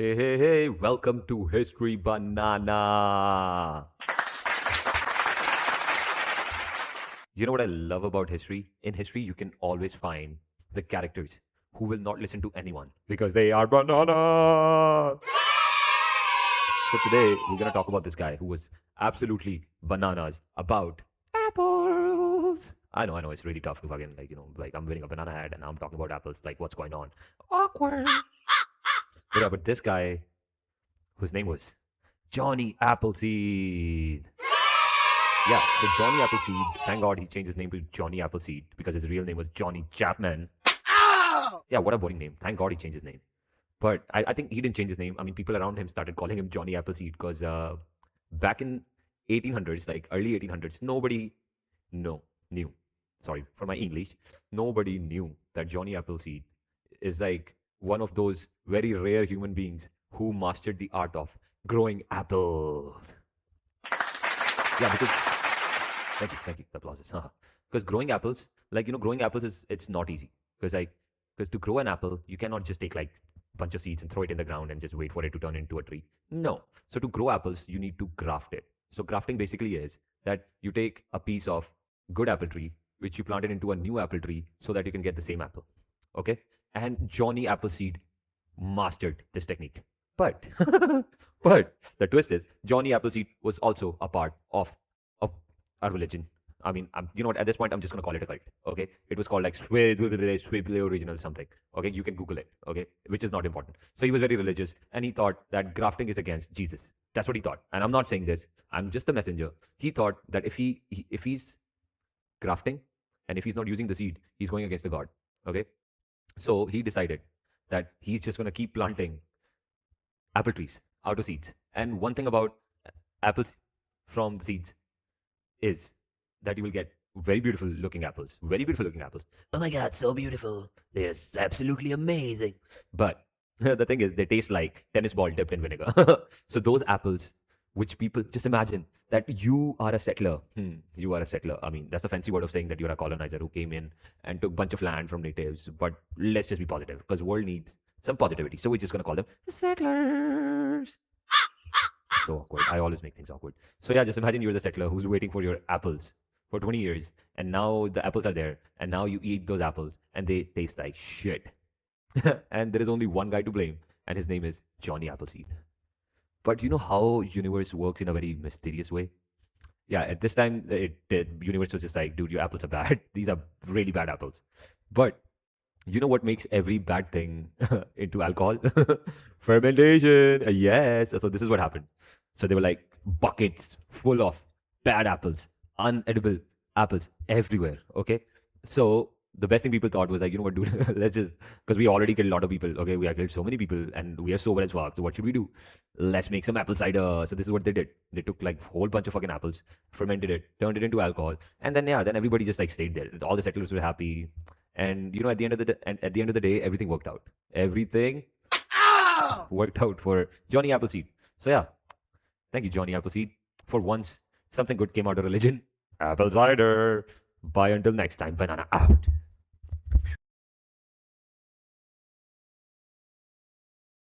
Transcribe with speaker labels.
Speaker 1: Hey, welcome to History Banana. You know what I love about history? In history, you can always find the characters who will not listen to anyone because they are banana. So today, we're going to talk about this guy who was absolutely bananas about apples. I know, it's really tough to fucking, like I'm wearing a banana hat and I'm talking about apples. Like, what's going on? Awkward. But this guy, whose name was Johnny Appleseed. Yeah, so Johnny Appleseed, thank God he changed his name to Johnny Appleseed because his real name was Johnny Chapman. Yeah, what a boring name. Thank God he changed his name. But I think he didn't change his name. I mean, people around him started calling him Johnny Appleseed because back in 1800s, like early 1800s, nobody knew. Sorry for my English. Nobody knew that Johnny Appleseed is like one of those very rare human beings who mastered the art of growing apples. Yeah, because thank you, the applauses. Because growing apples, growing apples it's not easy. Because to grow an apple, you cannot just take like a bunch of seeds and throw it in the ground and just wait for it to turn into a tree. No. So to grow apples, you need to graft it. So grafting basically is that you take a piece of good apple tree, which you plant it into a new apple tree so that you can get the same apple. Okay? And Johnny Appleseed mastered this technique. But but the twist is Johnny Appleseed was also a part of a religion. I mean, you know what? At this point, I'm just gonna call it a cult. Okay, it was called like Swable Original something. Okay, you can Google it. Okay, which is not important. So he was very religious, and he thought that grafting is against Jesus. That's what he thought. And I'm not saying this. I'm just a messenger. He thought that if he's grafting and if he's not using the seed, he's going against the God. Okay, so he decided that he's just gonna keep planting apple trees out of seeds. And one thing about apples from the seeds is that you will get very beautiful looking apples. Very beautiful looking apples. Oh my god, so beautiful. They're absolutely amazing. But the thing is, they taste like tennis ball dipped in vinegar. So those apples, which people just imagine that you are a settler. You are a settler. I mean, that's a fancy word of saying that you're a colonizer who came in and took a bunch of land from natives. But let's just be positive because the world needs some positivity. So we're just gonna call them settlers. So awkward. I always make things awkward. So yeah, just imagine you're the settler who's waiting for your apples for 20 years, and now the apples are there, and now you eat those apples, and they taste like shit. And there is only one guy to blame, and his name is Johnny Appleseed. But you know how universe works in a very mysterious way? Yeah, at this time, the universe was just like, dude, your apples are bad. These are really bad apples. But you know what makes every bad thing into alcohol? Fermentation. Yes. So this is what happened. So they were like buckets full of bad apples, unedible apples everywhere. Okay. So the best thing people thought was like, you know what, dude, let's just, because we already killed a lot of people. Okay. We have killed so many people and we are sober as fuck. So what should we do? Let's make some apple cider. So this is what they did. They took like a whole bunch of fucking apples, fermented it, turned it into alcohol. And then, yeah, then everybody just like stayed there. All the settlers were happy. And at the end of the day, everything worked out. Everything worked out for Johnny Appleseed. So yeah, thank you, Johnny Appleseed. For once, something good came out of religion. Apple cider. Bye until next time. Banana out.